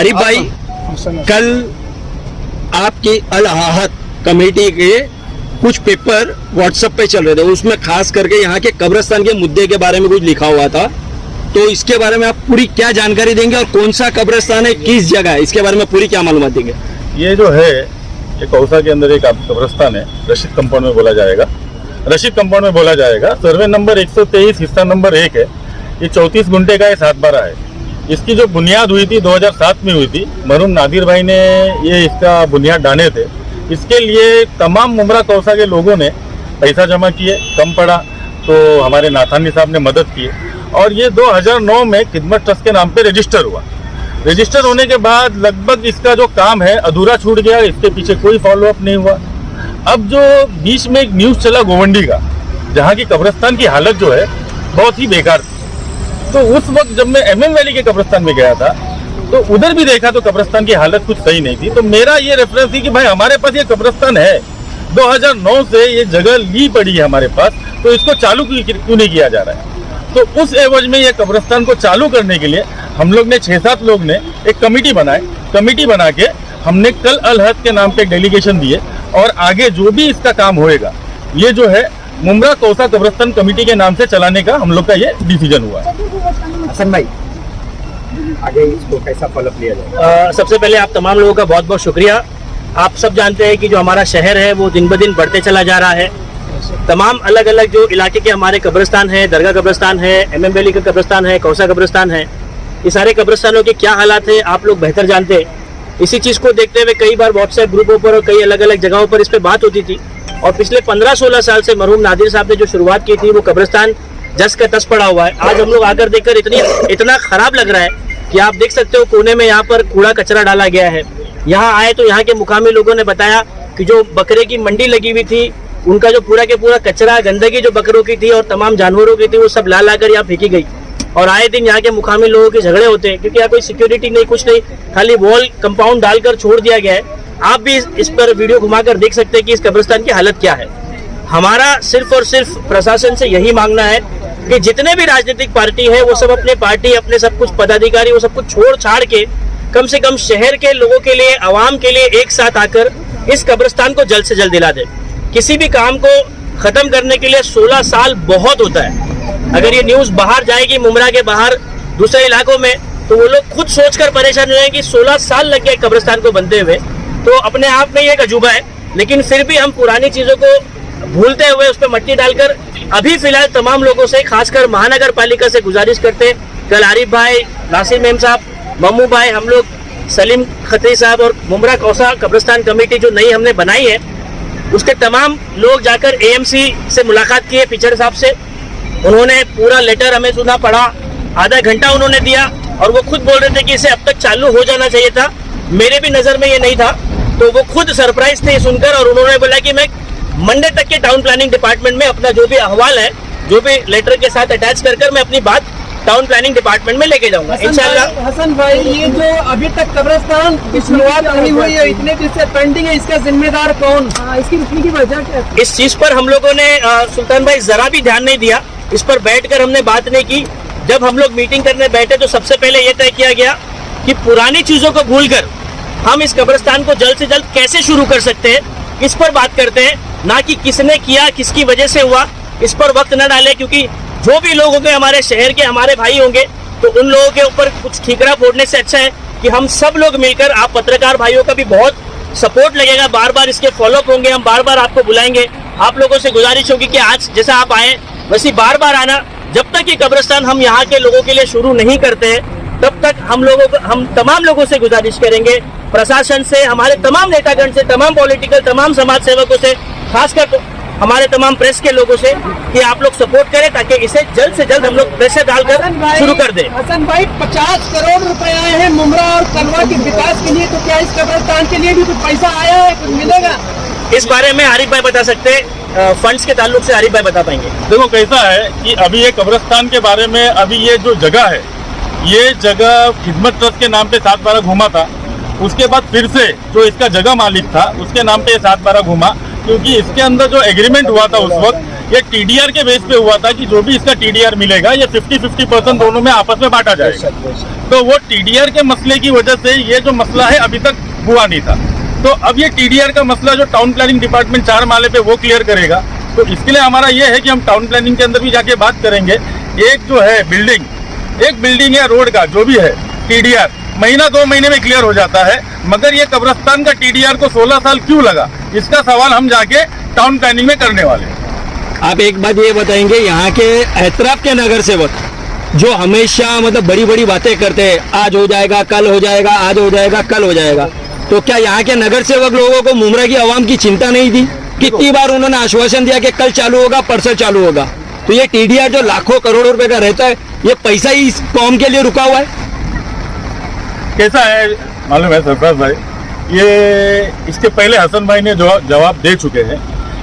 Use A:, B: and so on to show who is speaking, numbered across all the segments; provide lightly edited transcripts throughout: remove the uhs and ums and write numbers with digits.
A: आरिफ भाई, कल आपकी अल आहत कमेटी के कुछ पेपर व्हाट्सएप पे चल रहे थे, उसमें खास करके यहाँ के कब्रिस्तान के मुद्दे के बारे में कुछ लिखा हुआ था, तो इसके बारे में आप पूरी क्या जानकारी देंगे और कौन सा कब्रिस्तान है, किस जगह है, इसके बारे में पूरी क्या मालूमात देंगे?
B: ये जो है ये कौसा के अंदर एक कब्रिस्तान है, रशीद कंपाउंड में बोला जाएगा। रशीद कंपाउंड में बोला जाएगा। सर्वे नंबर 123 हिस्सा नंबर 1 है। ये 34 गुंटे का 7/12 है। इसकी जो बुनियाद हुई थी 2007 में हुई थी। मरहूम नादिर भाई ने ये इसका बुनियाद डाले थे। इसके लिए तमाम मुमरा कौसा के लोगों ने पैसा जमा किए, कम पड़ा तो हमारे नाथानी साहब ने मदद की और ये 2009 में खिदमत ट्रस्ट के नाम पे रजिस्टर हुआ। रजिस्टर होने के बाद लगभग इसका जो काम है अधूरा छूट गया, इसके पीछे कोई फॉलोअप नहीं हुआ। अब जो बीच में एक न्यूज़ चला गोवंडी का, जहाँ की कब्रिस्तान की हालत जो है बहुत ही बेकार थी, तो उस वक्त जब मैं MM वैली के कब्रिस्तान में गया था तो उधर भी देखा तो कब्रिस्तान की हालत कुछ सही नहीं थी। तो मेरा ये रेफरेंस थी कि भाई हमारे पास ये कब्रिस्तान है, 2009 से ये जगह ली पड़ी है हमारे पास, तो इसको चालू क्यों नहीं किया जा रहा है। तो उस एवज में ये कब्रिस्तान को चालू करने के लिए हम लोग ने 6-7 लोग ने एक कमेटी बनाए। कमेटी बना के हमने कल अल हद के नाम पे एक डेलीगेशन दिए और आगे जो भी इसका काम होएगा ये जो है मुमरा कौसा कब्रिस्तान कमेटी के नाम से चलाने का हम लोग का ये डिसीजन हुआ है।
C: हसन भाई, आगे इसको कैसा फॉलोअप लिया जाएगा?
D: सबसे पहले आप तमाम लोगों का बहुत बहुत शुक्रिया। आप सब जानते हैं कि जो हमारा शहर है वो दिन ब दिन बढ़ते चला जा रहा है। तमाम अलग अलग जो इलाके के हमारे कब्रिस्तान है, दरगाह कब्रिस्तान है, MM वैली का कब्रिस्तान है, कौसा कब्रिस्तान है, ये सारे कब्रिस्तानों के क्या हालात है आप लोग बेहतर जानते हैं। इसी चीज़ को देखते हुए कई बार व्हाट्सएप ग्रुपों पर और कई अलग अलग जगहों पर इस पर बात होती थी और पिछले 15-16 साल से मरहूम नादिर साहब ने जो शुरुआत की थी वो कब्रिस्तान जस का तस पड़ा हुआ है। आज हम लोग आकर देखकर इतना खराब लग रहा है कि आप देख सकते हो कोने में यहाँ पर कूड़ा कचरा डाला गया है। यहाँ आए तो यहाँ के मुकामी लोगों ने बताया कि जो बकरे की मंडी लगी हुई थी उनका जो पूरा के पूरा कचरा, गंदगी जो बकरों की थी और तमाम जानवरों की थी वो सब ला कर यहाँ फेंकी गई। और आए दिन यहाँ के मुकामी लोगों के झगड़े होते हैं क्योंकि यहाँ कोई सिक्योरिटी नहीं, कुछ नहीं, खाली वॉल कंपाउंड डालकर छोड़ दिया गया है। आप भी इस पर वीडियो घुमाकर देख सकते हैं कि इस कब्रिस्तान की हालत क्या है। हमारा सिर्फ और सिर्फ प्रशासन से यही मांगना है कि जितने भी राजनीतिक पार्टी है वो सब अपने पार्टी, अपने सब कुछ पदाधिकारी, वो सब कुछ छोड़ छाड़ के कम से कम शहर के लोगों के लिए, आवाम के लिए एक साथ आकर इस कब्रिस्तान को जल्द से जल्द दिला दे। किसी भी काम को खत्म करने के लिए 16 साल बहुत होता है। अगर ये न्यूज़ बाहर जाएगी मुमरा के बाहर दूसरे इलाकों में तो वो लोग खुद सोचकर परेशान हो जाएंगे कि 16 साल लग गए कब्रिस्तान को बनते हुए, तो अपने आप में ये एक अजूबा है। लेकिन फिर भी हम पुरानी चीज़ों को भूलते हुए उस पर मट्टी डालकर अभी फिलहाल तमाम लोगों से, खासकर महानगर पालिका से गुजारिश करते हैं, कल आरिफ भाई, नासिर मेम साहब, मम्मू भाई, हम लोग, सलीम खत्री साहब और मुमरा कौसा कब्रिस्तान कमेटी जो नई हमने बनाई है उसके तमाम लोग जाकर AMC से मुलाकात किए, पिचड़ साहब से। उन्होंने पूरा लेटर हमें सुना, पढ़ा, आधा घंटा उन्होंने दिया और वो खुद बोल रहे थे कि इसे अब तक चालू हो जाना चाहिए था। मेरे भी नज़र में ये नहीं था, तो वो खुद सरप्राइज थे सुनकर और उन्होंने बोला कि मैं मंडे तक के टाउन प्लानिंग डिपार्टमेंट में अपना जो भी अहवाल है, जो भी लेटर के साथ अटैच कर मैं अपनी बात टाउन प्लानिंग डिपार्टमेंट में लेके जाऊंगा इंशाल्लाह।
C: हसन भाई, ये जो अभी तक कब्रिस्तान की शुरुआत नहीं हुई है, इतने दिन से पेंडिंग है, इसका जिम्मेदार कौन? इसकी रुकने की वजह क्या है?
D: इस चीज पर हम लोगों ने सुल्तान भाई जरा भी ध्यान नहीं दिया। इस पर बैठकर हमने बात नहीं की। जब हम लोग मीटिंग करने बैठे तो सबसे पहले ये तय किया गया कि पुरानी चीजों को भूलकर हम इस कब्रिस्तान को जल्द से जल्द कैसे शुरू कर सकते हैं, इस पर बात करते हैं, ना कि किसने किया, किसकी वजह से हुआ, इस पर वक्त न डाले। क्योंकि जो भी लोग होंगे हमारे शहर के, हमारे भाई होंगे, तो उन लोगों के ऊपर कुछ ठीकरा फोड़ने से अच्छा है कि हम सब लोग मिलकर, आप पत्रकार भाइयों का भी बहुत सपोर्ट लगेगा, बार बार इसके फॉलोअप होंगे, हम बार बार आपको बुलाएंगे। आप लोगों से गुजारिश होगी कि आज जैसा आप आए वैसे बार बार आना। जब तक ये कब्रिस्तान हम यहाँ के लोगों के लिए शुरू नहीं करते हैं तब तक हम तमाम लोगों से गुजारिश करेंगे, प्रशासन से, हमारे तमाम नेतागण से, तमाम पॉलिटिकल, तमाम समाज सेवकों से, खासकर हमारे तमाम प्रेस के लोगों से कि आप लोग सपोर्ट करें ताकि इसे जल्द से जल्द हम लोग प्रेशर डालकर शुरू कर दें।
C: हसन भाई, 50 करोड़ रुपए आए हैं मुमरा और कलवा के विकास के लिए, तो क्या इस कब्रिस्तान के लिए भी कुछ पैसा आया है, कुछ मिलेगा?
D: इस बारे में आरिफ भाई बता सकते हैं, फंड्स के ताल्लुक से आरिफ भाई बता पाएंगे।
B: देखो कैसा है कि अभी ये कब्रिस्तान के बारे में, अभी ये जो जगह है, ये जगह खिदमत ट्रस्ट के नाम पे 7/12 घूमा था। उसके बाद फिर से जो इसका जगह मालिक था उसके नाम पे 7/12 घूमा, क्योंकि इसके अंदर जो एग्रीमेंट हुआ था उस वक्त ये टीडीआर के बेस पे हुआ था कि जो भी इसका टीडीआर मिलेगा ये 50-50% दोनों में आपस में बांटा जाएगा। तो वो टीडीआर के मसले की वजह से ये जो मसला है अभी तक हुआ नहीं था। तो अब ये टीडीआर का मसला जो टाउन प्लानिंग डिपार्टमेंट 4 माले पे वो क्लियर करेगा। तो इसके लिए हमारा ये है कि हम टाउन प्लानिंग के अंदर भी जाके बात करेंगे। एक जो है बिल्डिंग या रोड का जो भी है टीडीआर महीना 2 महीने में क्लियर हो जाता है, मगर ये कब्रिस्तान का टीडीआर को 16 साल क्यों लगा, इसका सवाल हम जाके टाउन प्लानिंग में करने वाले हैं।
A: आप एक बात ये बताएंगे, यहाँ के एतराफ के नगर सेवक जो हमेशा मतलब बड़ी बड़ी बातें करते हैं, आज हो जाएगा, कल हो जाएगा, आज हो जाएगा, कल हो जाएगा, तो क्या यहाँ के नगर सेवक लोगों को मुमरा की आवाम की चिंता नहीं थी? कितनी बार उन्होंने आश्वासन दिया कि कल चालू होगा, परसों चालू होगा। तो ये टीडीआर जो लाखों करोड़ों रुपए का रहता है, ये पैसा ही इस कौम के लिए रुका हुआ है।
B: कैसा है मालूम है सरफराज भाई, ये इसके पहले हसन भाई ने जवाब दे चुके हैं।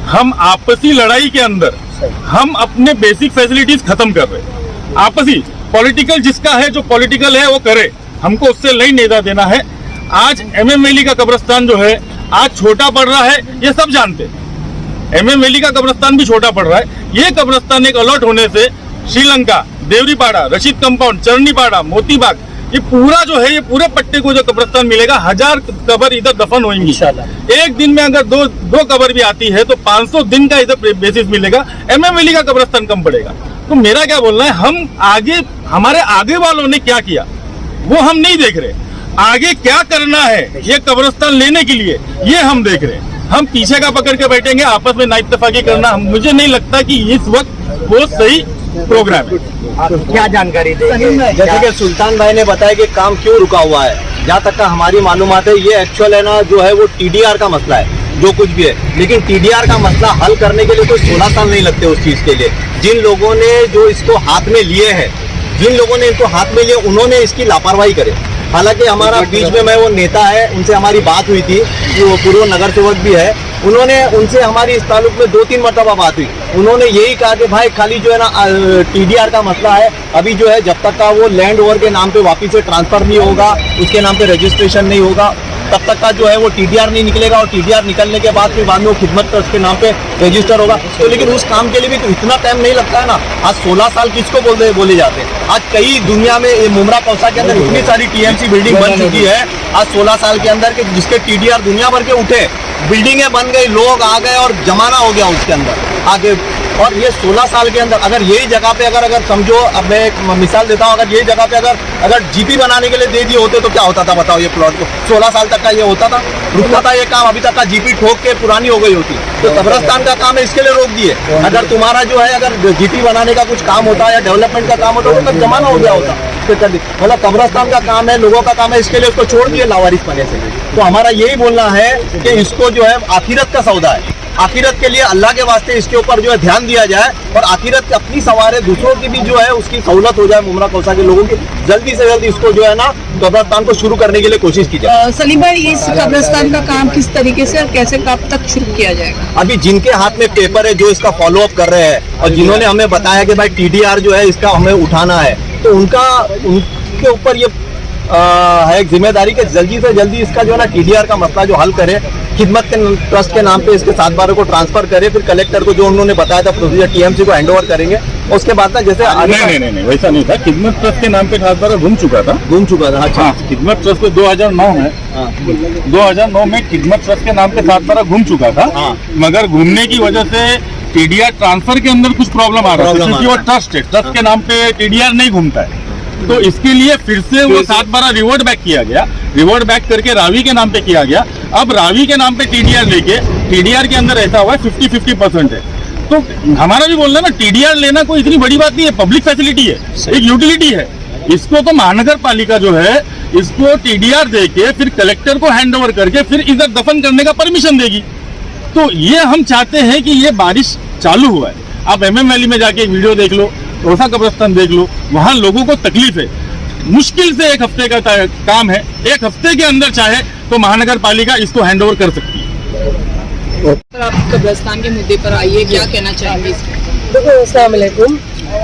B: हम आपसी लड़ाई के अंदर हम अपने बेसिक फैसिलिटीज खत्म कर रहे हैं। आपसी पॉलिटिकल जिसका है, जो पॉलिटिकल है वो करे, हमको उससे नहीं देना है। आज MM वैली का कब्रिस्तान जो है आज छोटा पड़ रहा है, ये सब जानते हैं। MM वैली का कब्रिस्तान भी छोटा पड़ रहा है। ये कब्रिस्तान एक अलॉट होने से श्रीलंका, देवरीपाड़ा, रशीद कंपाउंड, चरनीपाड़ा, मोतीबाग, ये पूरा जो है, ये पूरे पट्टे को जो कब्रिस्तान मिलेगा, 1000 कब्र इधर दफन होंगी। एक दिन में अगर दो कब्र भी आती है तो 500 दिन का इधर बेसिस मिलेगा। MM वैली का कब्रिस्तान कम पड़ेगा। तो मेरा क्या बोलना है, हम आगे, हमारे आगे वालों ने क्या किया वो हम नहीं देख रहे, आगे क्या करना है ये कब्रिस्तान लेने के लिए ये हम देख रहे हैं। हम पीछे का पकड़ के बैठेंगे, आपस में ना इत्तेफाकी करना, मुझे नहीं लगता कि इस वक्त वो सही प्रोग्राम है।
D: क्या जानकारी देंगे?
E: जैसे कि सुल्तान भाई ने बताया कि काम क्यों रुका हुआ है, जहाँ तक का हमारी मालूमात है ये एक्चुअल है ना, जो है वो टीडीआर का मसला है, जो कुछ भी है। लेकिन टीडीआर का मसला हल करने के लिए कोई 16 साल नहीं लगते उस चीज के लिए। जिन लोगों ने जो इसको हाथ में लिए हैं, जिन लोगों ने इनको हाथ में लिए, उन्होंने इसकी लापरवाही करे। हालांकि हमारा बीच में वो नेता है, उनसे हमारी बात हुई थी, वो पूर्व नगर सेवक भी है, उनसे हमारी इस ताल्लुक में 2-3 मरतबा बात हुई। उन्होंने यही कहा कि भाई खाली जो है ना टीडीआर का मसला है, अभी जो है जब तक का वो लैंड ओवर के नाम पे वापिस से ट्रांसफर नहीं होगा, उसके नाम पे रजिस्ट्रेशन नहीं होगा, तब तक का जो है वो टीडीआर नहीं निकलेगा। और टीडीआर निकलने के बाद फिर बाद में वो खिदमत ट्रस्ट के नाम पे रजिस्टर होगा। तो लेकिन उस काम के लिए भी तो इतना टाइम नहीं लगता है ना। आज 16 साल किसको बोले जाते हैं। आज कई दुनिया में मुमरा कौसा के अंदर इतनी सारी TMC बिल्डिंग बन चुकी है आज 16 साल के अंदर, के जिसके टीडीआर दुनिया भर के उठे, बिल्डिंगें बन गई, लोग आ गए और जमाना हो गया उसके अंदर आगे। और ये 16 साल के अंदर अगर यही जगह पे अगर समझो, अब मैं एक मिसाल देता हूँ, अगर यही जगह पे अगर जीपी बनाने के लिए दे दिए होते तो क्या होता था बताओ। ये प्लॉट को 16 साल तक का ये होता था, रुकता था ये काम, अभी तक का जीपी ठोक के पुरानी हो गई होती। तो कब्रिस्तान का काम है, इसके लिए रोक दिए। अगर तुम्हारा जो है अगर जीपी बनाने का कुछ काम होता या डेवलपमेंट का काम होता तो तब जमाना हो गया होता। मतलब कब्रिस्तान का काम है, लोगों का काम है, इसके लिए उसको छोड़ दिए लावारिस बने से। तो हमारा यही बोलना है कि इसको जो है आखिरत का सौदा है, आखिरत के लिए अल्लाह के वास्ते इसके ऊपर जो है ध्यान दिया जाए और आखिरत अपनी सवारे दूसरों की भी जो है उसकी सहूलत हो जाए। मुमरा कौसा के लोगों की जल्दी से जल्दी इसको जो है ना कब्रिस्तान को शुरू करने के लिए कोशिश की जाए।
F: सलीम भाई, इस कब्रिस्तान का काम किस तरीके से और कैसे कब तक शुरू किया जाएगा?
E: अभी जिनके हाथ में पेपर है, जो इसका फॉलो अप कर रहे हैं और जिन्होंने हमें बताया कि भाई टीडीआर जो है इसका हमें उठाना है, तो उनके ऊपर ये है एक जिम्मेदारी कि जल्दी से जल्दी इसका जो है ना टीडीआर का मसला जो हल करे, खिदमत के ट्रस्ट के नाम पे इसके 7/12 को ट्रांसफर करे, फिर कलेक्टर को जो उन्होंने बताया था प्रोसीजर TMC को हैंड ओवर करेंगे। उसके बाद ना जैसे
B: नहीं वैसा नहीं था। खिदमत ट्रस्ट के नाम पे 7/12 घूम चुका था।
E: अच्छा,
B: खिदमत ट्रस्ट पे 2009 में 2009 में खिदमत ट्रस्ट के नाम पे 7/12 घूम चुका था। मगर घूमने की वजह से टीडीआर ट्रांसफर के अंदर कुछ प्रॉब्लम आ रहा था, क्योंकि वो ट्रस्ट है, ट्रस्ट के नाम पे टीडीआर नहीं घूमता है। तो इसके लिए फिर से वो 7/12 रिवर्ट बैक किया गया, रिवर्ट बैक करके रावी के नाम पे किया गया। अब रावी के नाम पे टीडीआर लेके, टीडीआर के अंदर ऐसा हुआ 50-50% है। तो हमारा भी बोलना ना, टीडीआर लेना कोई इतनी बड़ी बात नहीं है, पब्लिक फैसिलिटी है, एक यूटिलिटी है। इसको तो महानगर पालिका जो है इसको टीडीआर देके फिर कलेक्टर को हैंड ओवर करके फिर इधर दफन करने का परमिशन देगी। तो ये हम चाहते हैं कि ये बारिश चालू हुआ है। आप MM वैली में जाके एक वीडियो देख लो, कौसा कब्रिस्तान देख लो, वहाँ लोगों को तकलीफ है। मुश्किल से 1 हफ्ते का काम है, 1 हफ्ते के अंदर चाहे तो महानगर पालिका इसको हैंड ओवर कर सकती है।
F: आप कब्रिस्तान के मुद्दे पर आइए, क्या कहना चाहेंगे इसमें?
G: देखो, अस्सलाम वालेकुम।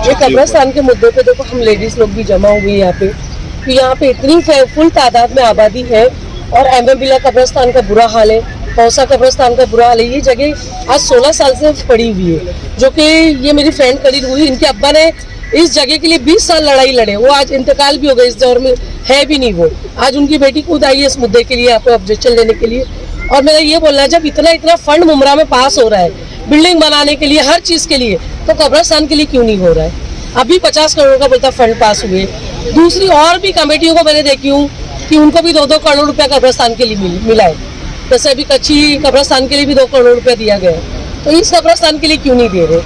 G: ये कब्रिस्तान के मुद्दे पे देखो, हम लेडीज लोग भी जमा हुई यहाँ पे, तो यहाँ पे इतनी फुल तादाद में आबादी है और MM वैली कब्रिस्तान का बुरा हाल है। कौसा कब्रिस्तान का बुरा हाल है। ये जगह आज 16 साल से पड़ी हुई है, जो कि ये मेरी फ्रेंड खरीद हुई, इनके अब्बा ने इस जगह के लिए 20 साल लड़ाई लड़े, वो आज इंतकाल भी हो गए, इस दौर में है भी नहीं वो। आज उनकी बेटी खुद आई है इस मुद्दे के लिए, आपको ऑब्जेक्शन लेने के लिए। और मेरा ये बोलना है, जब इतना फंड मुमरा में पास हो रहा है बिल्डिंग बनाने के लिए, हर चीज़ के लिए, तो कब्रिस्तान के लिए क्यों नहीं हो रहा है? अभी 50 करोड़ का बोलता फंड पास हुए। दूसरी और भी कमेटियों को मैंने देखी हूँ कि उनको भी 2-2 करोड़ रुपया कब्रिस्तान के लिए मिला है। जैसे अभी कच्ची कब्रिस्तान के लिए भी 2 करोड़ रुपया दिया गया है, तो इस कब्रिस्तान के लिए क्यों नहीं दे रहे?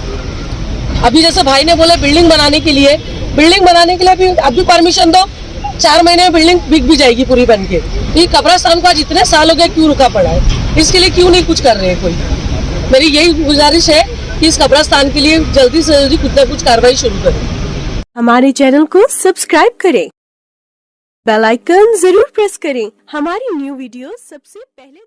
G: अभी जैसे भाई ने बोला बिल्डिंग बनाने के लिए अभी परमिशन दो, 4 महीने में बिल्डिंग बिक भी जाएगी पूरी बन के। तो ये कब्रिस्तान को आज इतने साल हो गए क्यों रुका पड़ा है? इसके लिए क्यों नहीं कुछ कर रहे हैं कोई? मेरी यही गुजारिश है कि इस कब्रिस्तान के लिए जल्दी से जल्दी कुछ ना कुछ कार्रवाई शुरू करें।
H: हमारे चैनल को सब्सक्राइब करें, बेल आइकन जरूर प्रेस करें हमारी न्यू वीडियो सबसे पहले